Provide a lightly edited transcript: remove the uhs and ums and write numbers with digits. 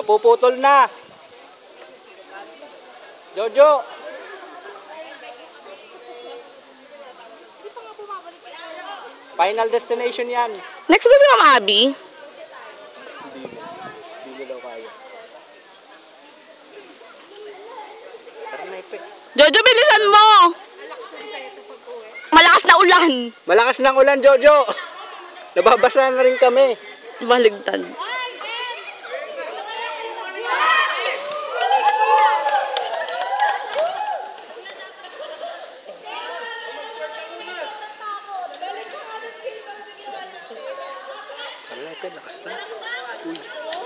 Napuputol na. Jojo. Final destination yan. Next ba si Ma'am Abby? Hindi daw kaya. Tara na, Ipe. Jojo, bilisan mo! Malakas na ulan. Malakas ng ulan, Jojo. Nababasa na rin kami. Baligtad. Wala, Ipe. Lakas na. Uy.